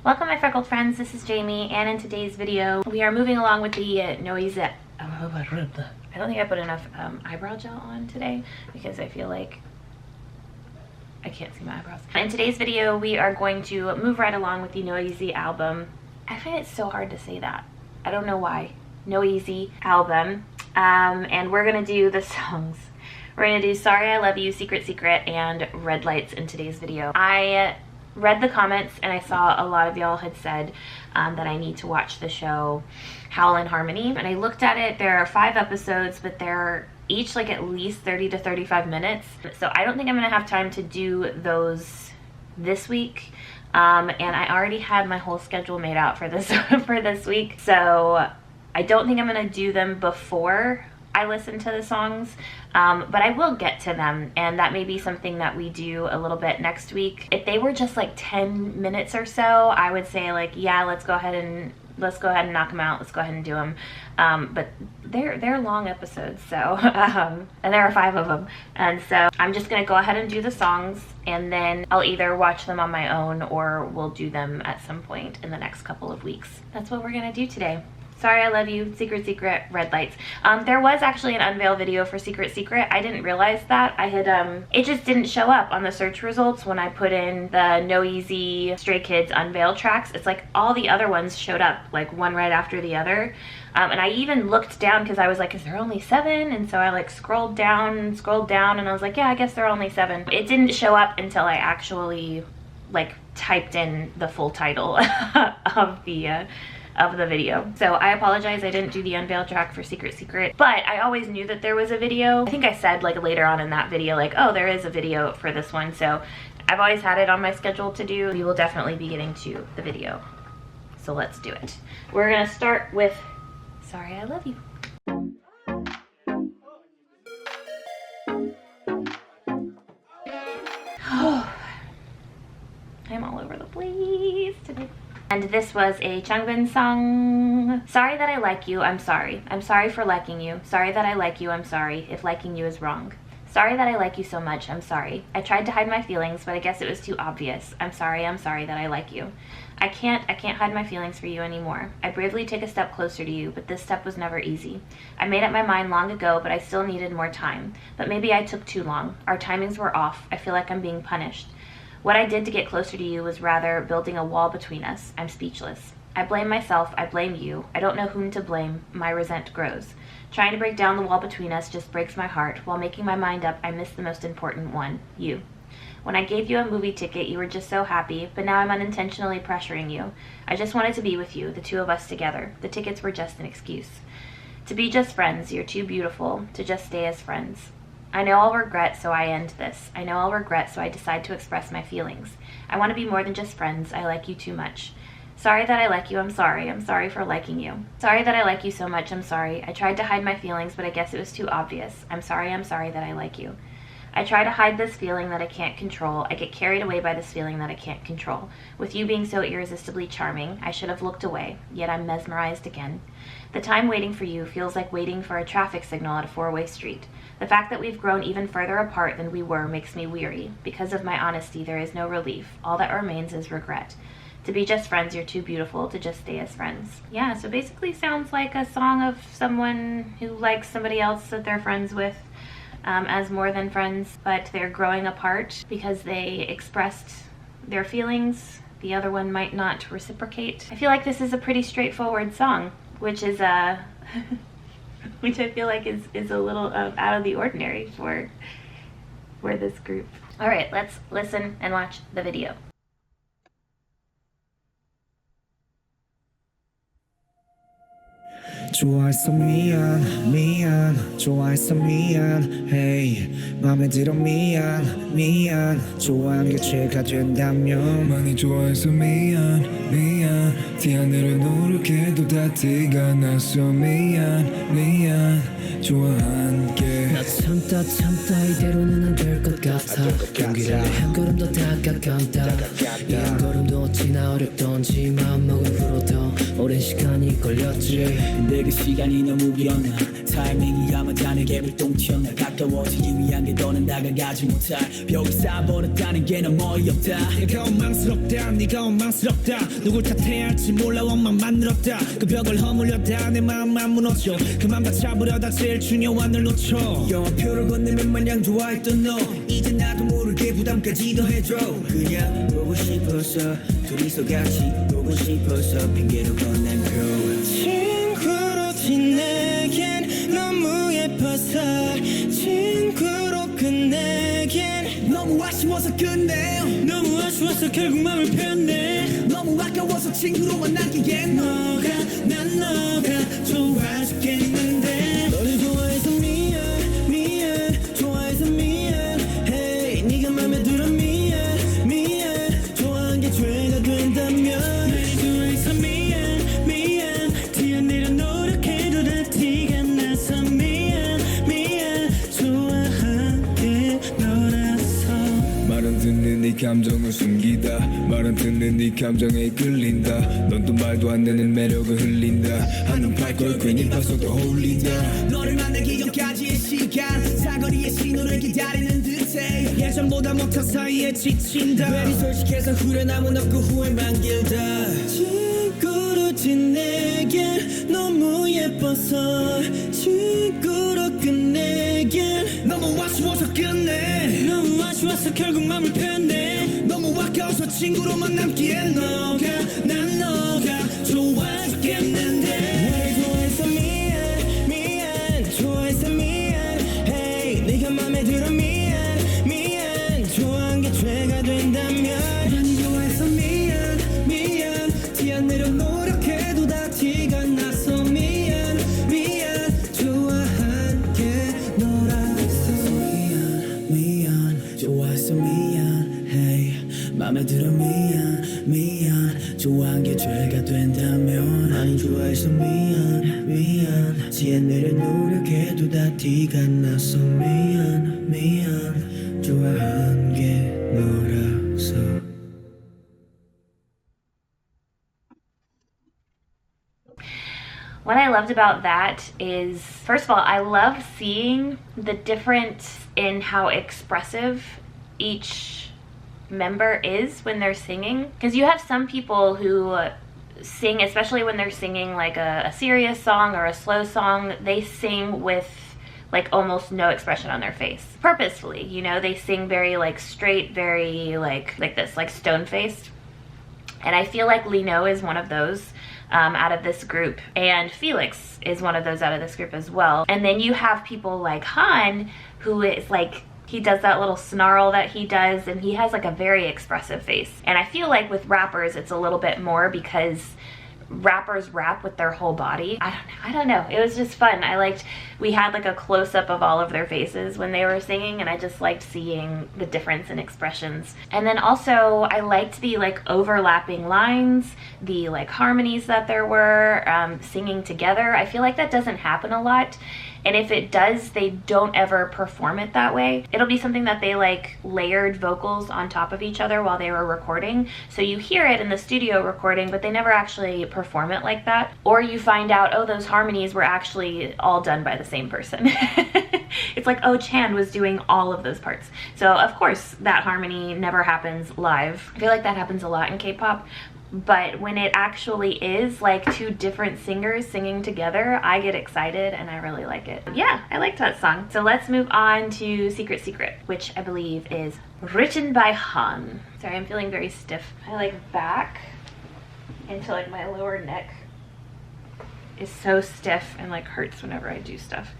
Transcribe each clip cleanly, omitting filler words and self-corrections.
Welcome my freckled friends, this is Jamie, and in today's video we are moving along with the Noise. I don't think I put enough eyebrow gel on today because I feel like I can't see my eyebrows. In today's video we are going to move right along with the Noisy album. I find it so hard to say that. I don't know why. Noisy album. And we're gonna do the songs. We're gonna do Sorry I Love You, Secret Secret, and Red Lights in today's video. I read the comments and I saw a lot of y'all had said that I need to watch the show Howl in Harmony, and I looked at it. There are 5 episodes, but they're each like at least 30 to 35 minutes, so I don't think I'm gonna have time to do those this week, and I already had my whole schedule made out for this for this week, so I don't think I'm gonna do them before I listen to the songs, but I will get to them, and that may be something that we do a little bit next week. If they were just like 10 minutes or so, I would say like, yeah, let's go ahead and knock them out. Let's go ahead and do them. But they're long episodes, so and there are 5 of them, and so I'm just gonna go ahead and do the songs, and then I'll either watch them on my own or we'll do them at some point in the next couple of weeks. That's what we're gonna do today. Sorry I Love You, Secret Secret, Red Lights. There was actually an unveil video for Secret Secret. I didn't realize that. I had, it just didn't show up on the search results when I put in the Noisy Stray Kids unveil tracks. It's like all the other ones showed up, like one right after the other. And I even looked down because I was like, is there only 7? And so I like scrolled down, and I was like, yeah, I guess there are only 7. It didn't show up until I actually like typed in the full title of the video. So I apologize, I didn't do the unveil track for Secret Secret, but I always knew that there was a video. I think I said like later on in that video, like, oh, there is a video for this one. So I've always had it on my schedule to do. We will definitely be getting to the video. So let's do it. We're gonna start with Sorry I Love You. I'm all over the place today. And this was a Changbin song. Sorry that I like you, I'm sorry. I'm sorry for liking you. Sorry that I like you, I'm sorry, if liking you is wrong. Sorry that I like you so much, I'm sorry. I tried to hide my feelings, but I guess it was too obvious. I'm sorry that I like you. I can't hide my feelings for you anymore. I bravely take a step closer to you, but this step was never easy. I made up my mind long ago, but I still needed more time. But maybe I took too long. Our timings were off. I feel like I'm being punished. What I did to get closer to you was rather building a wall between us. I'm speechless. I blame myself. I blame you. I don't know whom to blame. My resent grows. Trying to break down the wall between us just breaks my heart. While making my mind up, I missed the most important one, you. When I gave you a movie ticket, you were just so happy, but now I'm unintentionally pressuring you. I just wanted to be with you, the 2 of us together. The tickets were just an excuse. To be just friends, you're too beautiful to just stay as friends. I know I'll regret, so I end this. I know I'll regret, so I decide to express my feelings. I want to be more than just friends. I like you too much. Sorry that I like you, I'm sorry. I'm sorry for liking you. Sorry that I like you so much, I'm sorry. I tried to hide my feelings, but I guess it was too obvious. I'm sorry that I like you. I try to hide this feeling that I can't control. I get carried away by this feeling that I can't control. With you being so irresistibly charming, I should have looked away, yet I'm mesmerized again. The time waiting for you feels like waiting for a traffic signal at a 4-way street. The fact that we've grown even further apart than we were makes me weary. Because of my honesty, there is no relief. All that remains is regret. To be just friends, you're too beautiful to just stay as friends. Yeah, so basically sounds like a song of someone who likes somebody else that they're friends with as more than friends, but they're growing apart because they expressed their feelings. The other one might not reciprocate. I feel like this is a pretty straightforward song, which is which I feel like is a little out of the ordinary for this group. All right, let's listen and watch the video. 좋아해서 미안 좋아해서 미안 hey 맘에 들어 미안 좋아하는 게 죄가 된다면 많이 좋아해서 미안 티 하늘을 노력해도 다 티가 나서 미안 좋아한 게 참다 이대로는 안 될 것 같아 용기를 내 한 걸음 더 다가간다 이 한 걸음도 어찌나 어렵던지 마음먹은 후로 더 오랜 시간이 걸렸지 근데 그 시간이 너무 길었나 타이밍이 야마다 내게 불똥 튀어나 가까워지기 위한 게 더는 다가가지 못할 벽이 쌓아버렸다는 게 너무 어이없다 내가 원망스럽다 네가 원망스럽다 누굴 탓해야 할지 몰라 원망만 늘었다 그 벽을 허물려다 내 마음만 무너져 그만 받잡으려다 제일 중요한 걸 놓쳐 영화표를 건네면 마냥 좋아했던 너 이제 나도 모르게 부담까지 더해줘 그냥 보고 싶어서 둘이서 같이 보고 싶어서 핑계로 건넨 표 친구로 지내긴 너무 예뻐서 친구로 끝내긴 너무 아쉬워서 끝내 너무 아쉬워서 결국 맘을 편내 너무 아까워서 친구로만 남기엔 난 너가 좋아 죽겠는데 너를 좋아해서 미안 좋아해서 미안 hey 네가 맘에 들어 미안 좋아한 게 죄가 된다면 날 좋아해서 미안 뛰어내려 노력해도 다 티가 나서 미안 좋아한 게 너라서 말은 듣는 네 감정을 숨기다 말은 듣는 네 감정에 끌린다 넌 또 말도 안 되는 매력을 흘린다 하는 발걸 괜히 봐서도 어울린다 너를 만나기 전까지의 시간 사거리의 신호를 기다리는 듯해 예전보다 못한 사이에 지친다 괜히 솔직해서 후련함은 없고 후회만 길다 친구로 지내긴 너무 예뻐서 친구로 끝내긴 너무 아쉬워서 끝내 너무 아쉬워서 결국 맘을 편내 너무 아까워서 친구로만 남기엔 난 너가 좋아 죽겠는데 날 좋아해서 미안 좋아해서 미안 hey 네가 맘에 들어 미안 좋아한 게 죄가 된다면 많이 좋아해서 미안 티 안 내려 노력해도 다 티가 나서 미안 좋아한 게 너라서 미안 좋아해서 미안 hey 맘에 들어 미안 좋아한 게 죄가 된다면 많이 좋아해서 미안 지혜 내려 노력해도 다 티가 나서 미안 좋아한 게 너라서 What I loved about that is, first of all, I love seeing the difference in how expressive each member is when they're singing. Because you have some people who sing, especially when they're singing like a serious song or a slow song, they sing with like almost no expression on their face. Purposefully, you know, they sing very like straight, very like this, like stone-faced. And I feel like Lino is one of those out of this group, and Felix is one of those out of this group as well. And then you have people like Han, who is like, he does that little snarl that he does, and he has like a very expressive face. And I feel like with rappers it's a little bit more because rappers rap with their whole body. I don't know, it was just fun. We had like a close-up of all of their faces when they were singing, and I just liked seeing the difference in expressions. And then also I liked the like overlapping lines, the like harmonies that there were singing together. I feel like that doesn't happen a lot, and if it does, they don't ever perform it that way. It'll be something that they like layered vocals on top of each other while they were recording, so you hear it in the studio recording, but they never actually perform it like that. Or you find out, oh, those harmonies were actually all done by the same person. It's like, oh, Chan was doing all of those parts. So of course that harmony never happens live. I feel like that happens a lot in K-pop, but when it actually is like two different singers singing together, I get excited and I really like it. Yeah, I liked that song. So let's move on to Secret Secret, which I believe is written by Han. Sorry, I'm feeling very stiff. I like back into like my lower neck is so stiff and like hurts whenever I do stuff.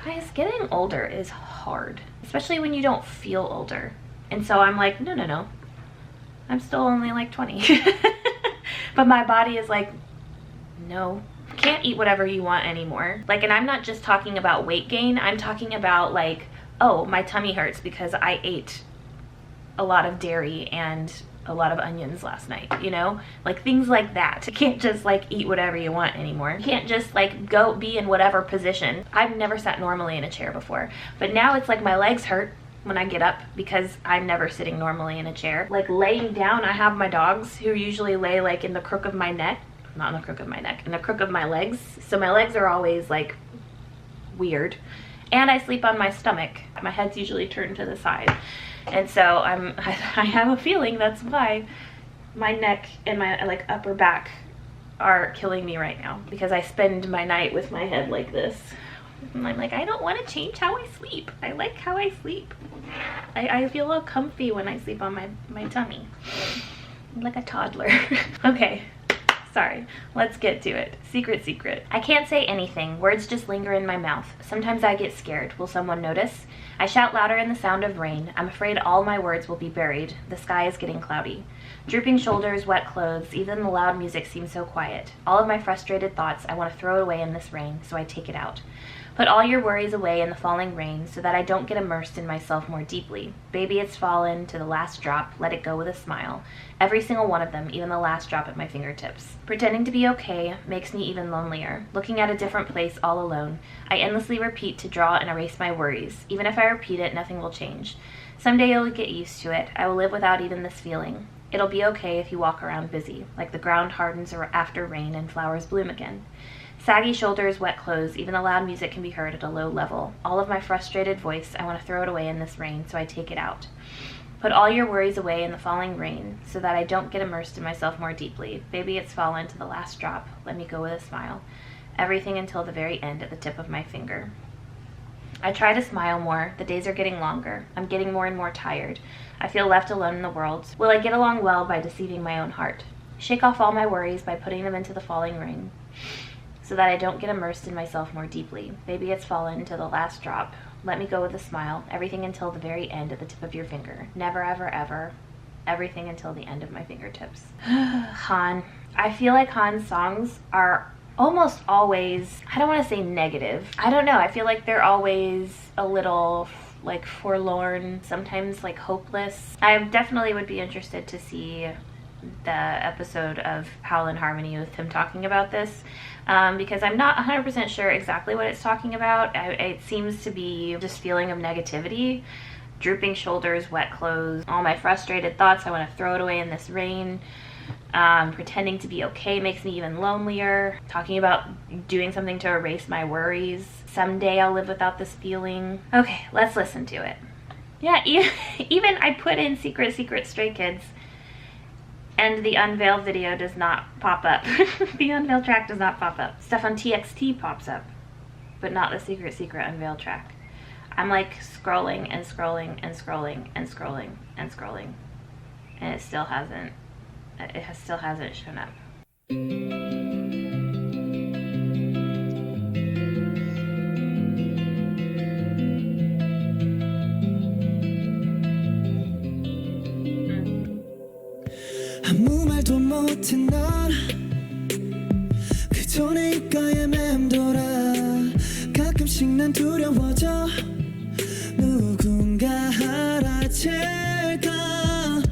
Guys, getting older is hard, especially when you don't feel older. And so I'm like, no, I'm still only like 20. But my body is like, no, can't eat whatever you want anymore. Like, and I'm not just talking about weight gain, I'm talking about like, oh, my tummy hurts because I ate a lot of dairy and a lot of onions last night, you know? Like things like that. You can't just like eat whatever you want anymore. You can't just like go be in whatever position. I've never sat normally in a chair before, but now it's like my legs hurt when I get up because I'm never sitting normally in a chair. Like laying down, I have my dogs who usually lay like in the crook of my neck, not in the crook of my neck, in the crook of my legs. So my legs are always like weird. And I sleep on my stomach. My head's usually turned to the side. And so I have a feeling that's why my neck and my like upper back are killing me right now, because I spend my night with my head like this. And I'm like, I don't want to change how I sleep. I like how I sleep. I feel all comfy when I sleep on my tummy. I'm like a toddler. Okay. Sorry, let's get to it. Secret. I can't say anything. Words just linger in my mouth. Sometimes I get scared. Will someone notice? I shout louder in the sound of rain. I'm afraid all my words will be buried. The sky is getting cloudy. Drooping shoulders, wet clothes, even the loud music seems so quiet. All of my frustrated thoughts, I want to throw away in this rain, so I take it out. Put all your worries away in the falling rain so that I don't get immersed in myself more deeply. Baby, it's fallen to the last drop. Let it go with a smile. Every single one of them, even the last drop at my fingertips. Pretending to be okay makes me even lonelier. Looking at a different place all alone, I endlessly repeat to draw and erase my worries. Even if I repeat it, nothing will change. Someday you'll get used to it. I will live without even this feeling. It'll be okay if you walk around busy, like the ground hardens after rain and flowers bloom again. Saggy shoulders, wet clothes, even the loud music can be heard at a low level. All of my frustrated voice, I want to throw it away in this rain, so I take it out. Put all your worries away in the falling rain, so that I don't get immersed in myself more deeply. Baby, it's fallen to the last drop. Let me go with a smile. Everything until the very end at the tip of my finger. I try to smile more. The days are getting longer. I'm getting more and more tired. I feel left alone in the world. Will I get along well by deceiving my own heart? Shake off all my worries by putting them into the falling rain, so that I don't get immersed in myself more deeply. Baby, it's fallen to the last drop. Let me go with a smile. Everything until the very end at the tip of your finger. Never, ever, ever. Everything until the end of my fingertips. Han. I feel like Han's songs are almost always, I don't want to say negative. I don't know. I feel like they're always a little like forlorn, sometimes like hopeless. I definitely would be interested to see the episode of Howl in Harmony with him talking about this, because I'm not 100% sure exactly what it's talking about. It seems to be just feeling of negativity, drooping shoulders, wet clothes, all my frustrated thoughts, I want to throw it away in this rain. Pretending to be okay makes me even lonelier. Talking about doing something to erase my worries. Someday I'll live without this feeling. Okay, let's listen to it. Yeah, even I put in Secret Stray Kids, and the Unveiled video does not pop up. The Unveiled track does not pop up. Stuff on TXT pops up, but not the Secret Unveiled track. I'm like scrolling and scrolling and scrolling and scrolling and scrolling, and it still hasn't shown up. 아무 말도 못해 넌 그저 내 입가에 맴돌아 가끔씩 난 두려워져 누군가 알아챌까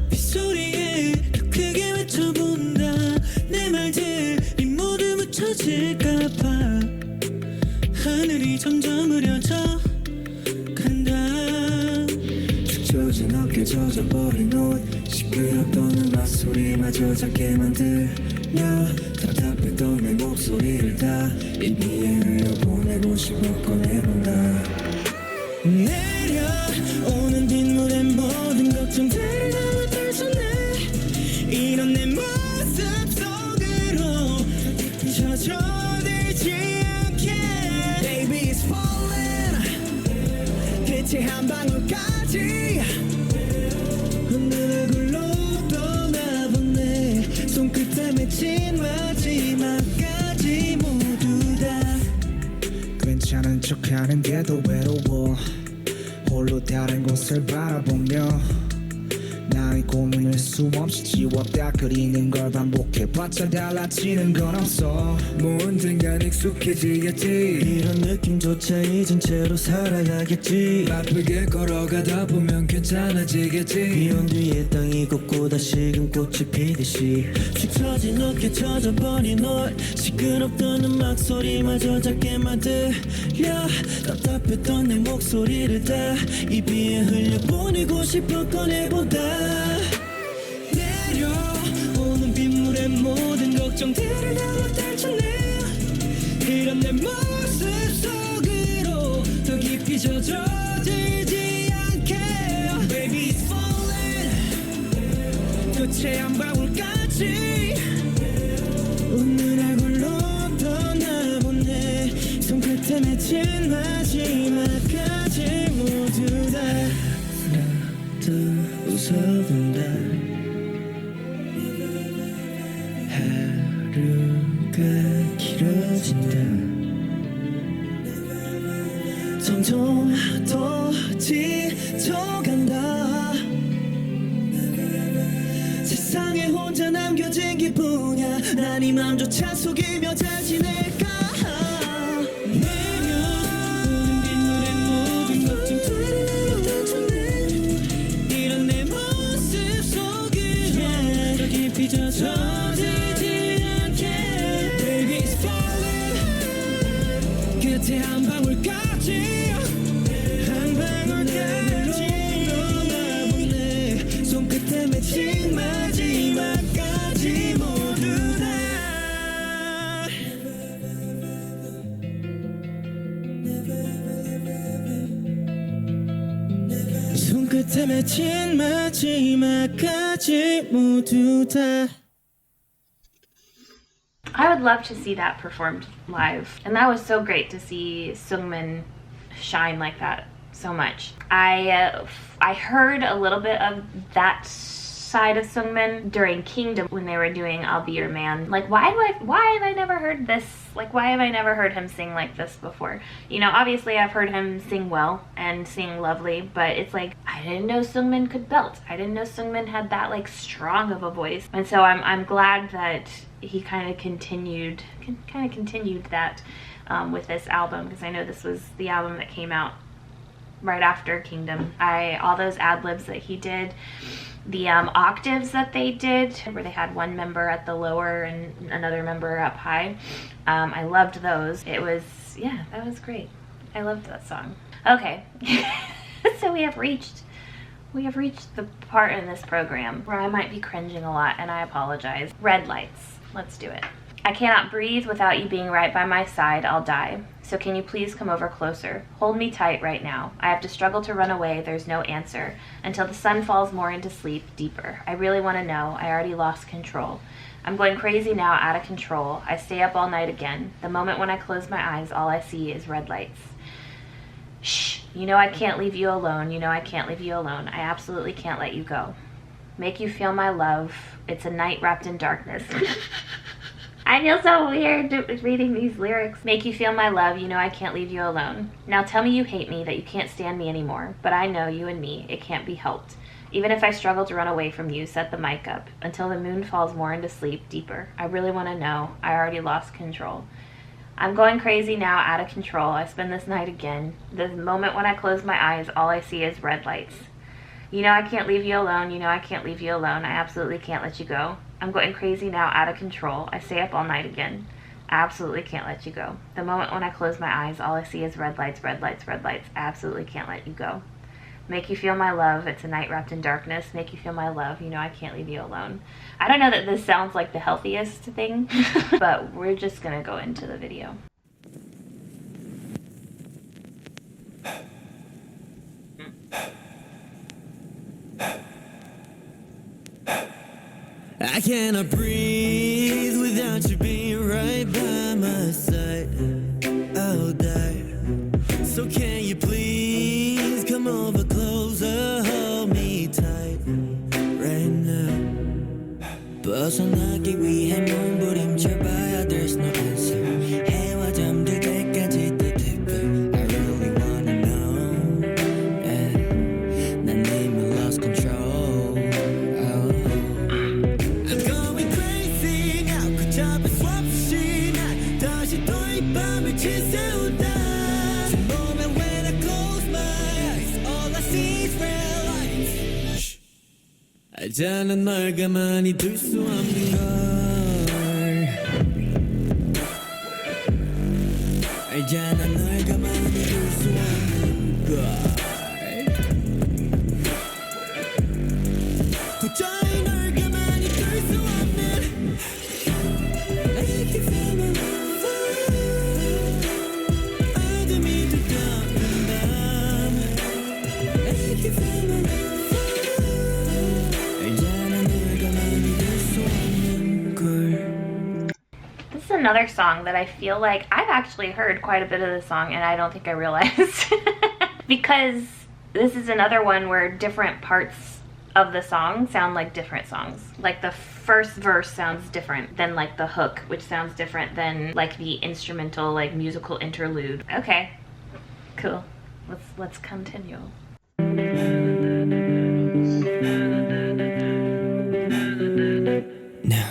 빗소리에 더 크게 외쳐본다 내 말들이 모두 묻혀질까봐 하늘이 점점 흐려져 간다 축 젖은 어깨 젖어버린 옷 시끄럽던 음악 소리마저 작게 만들며 답답했던 내 목소리를 다 입위에 흘려보내고 싶어 꺼내본다 내려오는 빗물에 모든 걱정들을 담아 펼쳐내 이런 내 모습 속으로 젖어들지 않게 Baby it's falling 빛의 한 방울까지 눈을 굴러 떠나보네 손끝에 맺힌 마지막까지 모두 다 괜찮은 척하는데도 외로워 홀로 다른 곳을 바라보며 나의 고민을 수없이 지웠다 그리는 걸 반복해봤자 달라지는 건 없어 뭐 언젠간 익숙해지겠지 이런 느낌조차 잊은 채로 살아가겠지 바쁘게 걸어가다 보면 괜찮아지겠지 비온 뒤에 땅이 걷고 다시금 꽃이 피듯이 축 처진 어깨 젖어버린 널 시끄럽던 음악 소리마저 작게 만들려 답답했던 내 목소리를 다 입 위에 흘려보내고 싶어 꺼내보다 내려오는 빗물에 모든 걱정들을 다 떨쳐내 이런 내 모습 속으로 더 깊이 젖어들지 않게 Baby it's falling 끝에 한 방울까지 오늘 얼굴로 떠나보내 손끝에 맺힌 마지막까지 모두 다 나도 웃어본다 하루가 길어진다 점점 더 지쳐간다 세상에 혼자 남겨진 기분이야 난 이 맘조차 속이며 잘 지낼까 내려오는 빗물에 모든 걱정들을 나로 던져내 이런 내 모습 속으로 더 깊이 젖어들지 않게 Baby it's falling 끝에 한 방울까지 한 방울까지 너나보내 손끝에 맺힌 마지막까지 모두 다 손끝에 맺힌 마지막까지 모두 다 I would love to see that performed live. And that was so great to see Seungmin shine like that so much. I heard a little bit of that side of Seungmin during Kingdom when they were doing I'll Be Your Man. Like why have I never heard this? Like why have I never heard him sing like this before? You know, obviously I've heard him sing well and sing lovely, but it's like I didn't know Seungmin could belt. I didn't know Seungmin had that like strong of a voice. And so I'm glad that he kind of continued that with this album, because I know this was the album that came out right after Kingdom. All those ad-libs that he did, the octaves that they did where they had one member at the lower and another member up high, I loved those. It was, yeah, that was great. I loved that song. Okay. So we have reached the part in this program where I might be cringing a lot, and I apologize. Red lights. Let's do it. I cannot breathe without you being right by my side. I'll die. So can you please come over closer? Hold me tight right now. I have to struggle to run away. There's no answer. Until the sun falls more into sleep, deeper. I really want to know. I already lost control. I'm going crazy now, out of control. I stay up all night again. The moment when I close my eyes, all I see is red lights. Shh. You know I can't leave you alone. You know I can't leave you alone. I absolutely can't let you go. Make you feel my love. It's a night wrapped in darkness. I feel so weird reading these lyrics. Make you feel my love, you know I can't leave you alone. Now tell me you hate me, that you can't stand me anymore. But I know you and me, it can't be helped. Even if I struggle to run away from you, set the mic up. Until the moon falls more into sleep, deeper. I really want to know. I already lost control. I'm going crazy now, out of control. I spend this night again. The moment when I close my eyes, all I see is red lights. You know I can't leave you alone. You know I can't leave you alone. I absolutely can't let you go. I'm going crazy now, out of control. I stay up all night again. I absolutely can't let you go. The moment when I close my eyes, all I see is red lights, red lights, red lights. I absolutely can't let you go. Make you feel my love. It's a night wrapped in darkness. Make you feel my love. You know I can't leave you alone. I don't know that this sounds like the healthiest thing, but we're just gonna go into the video. I cannot breathe without you being right by my side. I'll die. So can you please come over closer, hold me tight right now. 벗어나기 위해 몸부림쳐봐야 there's no answer. 해와 잠들 때까지 the deeper. I really wanna know. Yeah. 난 이미 lost control. 알잖아 널 가만히 둘 수 없는 걸 알잖아 널 가만히 둘 수 없는 걸 도저히 널 가만히 둘 수 없는 Make you feel my love 어둠이 두꺼운 밤 Make you feel my love 알잖아 널 가만히 둘 수 없는 걸. This is another song that I feel like I've actually heard quite a bit of the song and I don't think I realized. Because this is another one where different parts of the song sound like different songs. Like the first verse sounds different than like the hook, which sounds different than like the instrumental like musical interlude. Okay, cool. Let's continue. Now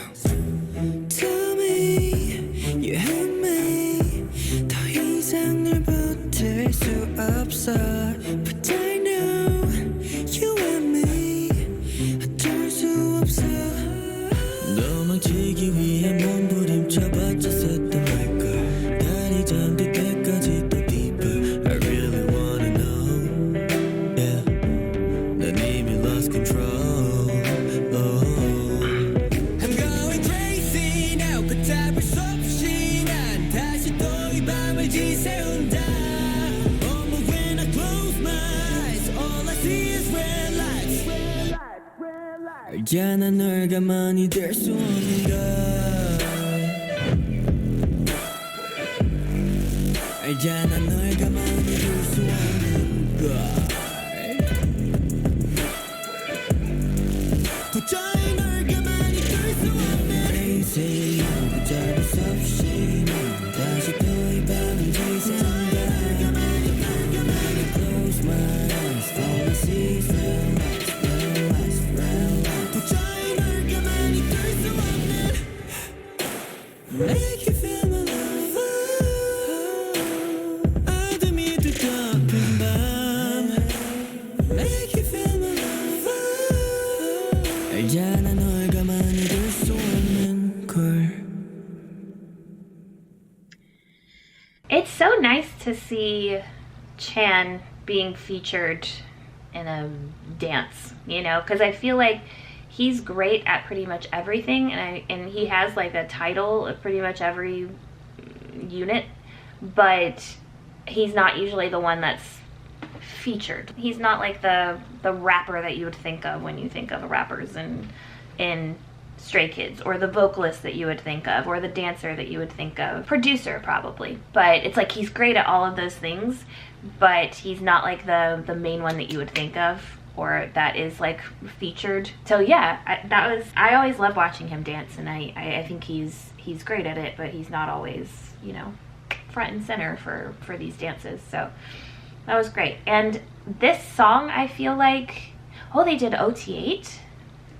tell me you hate me 더 이상 널 버틸 수 없어 But I know you and me 어쩔 수 없어 도망치기 위해 몸부림쳐봤자 샜단 말걸 날이 잠들 때까지 또 deeper I really wanna know Yeah 난 이미 lost control I'm going crazy now 걷잡을 수 없이 난 다시 또 이 밤을 지새운다 Oh but when I close my eyes all I see is red lights 알잖아 널 가만히 둘 수 없는 걸 알잖아 널 가만히 둘 수 없는 걸 도저히 널 가만히 둘 수 없는 Crazy 걷잡을 수 없이 난 다시 또 이 밤을 지새운다 Close my eyes all I see is red lights red lights red lights 도저히 널 가만히 둘 수 없는 Make you feel my love 어둠이 두꺼운 밤 Make you feel my love 알잖아 널 가만히 둘 수 없는 걸 It's so nice to see Chan being featured in a dance, you know, because I feel like he's great at pretty much everything, and he has like a title of pretty much every unit, but he's not usually the one that's featured. He's not like the rapper that you would think of when you think of rappers in Stray Kids, or the vocalist that you would think of, or the dancer that you would think of. Producer probably, but it's like he's great at all of those things, but he's not like the main one that you would think of, or that is like featured. So yeah, I always love watching him dance, and I think he's great at it, but he's not always, you know, front and center for these dances. So that was great. And this song, I feel like, oh, they did OT8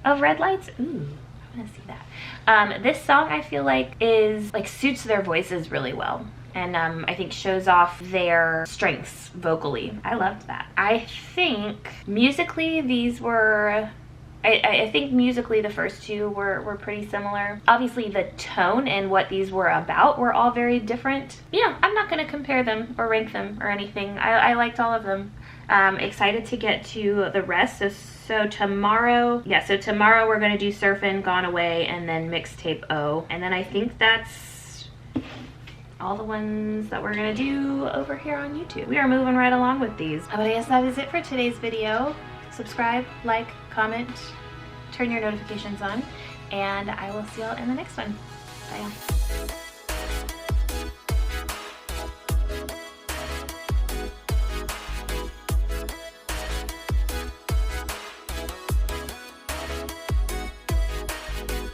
of Red Lights. Ooh, I want to see that. This song, I feel like, is like suits their voices really well, and I think shows off their strengths vocally. I loved that. I think musically these were, I think musically the first two were pretty similar. Obviously the tone and what these were about were all very different. You know, I'm not going to compare them or rank them or anything. I liked all of them. Excited to get to the rest. So tomorrow, tomorrow we're going to do Surfin', Gone Away, and then Mixtape O. And then I think that's all the ones that we're going to do over here on YouTube. We are moving right along with these. But I guess that is it for today's video. Subscribe, like, comment, turn your notifications on, and I will see y'all in the next one. Bye.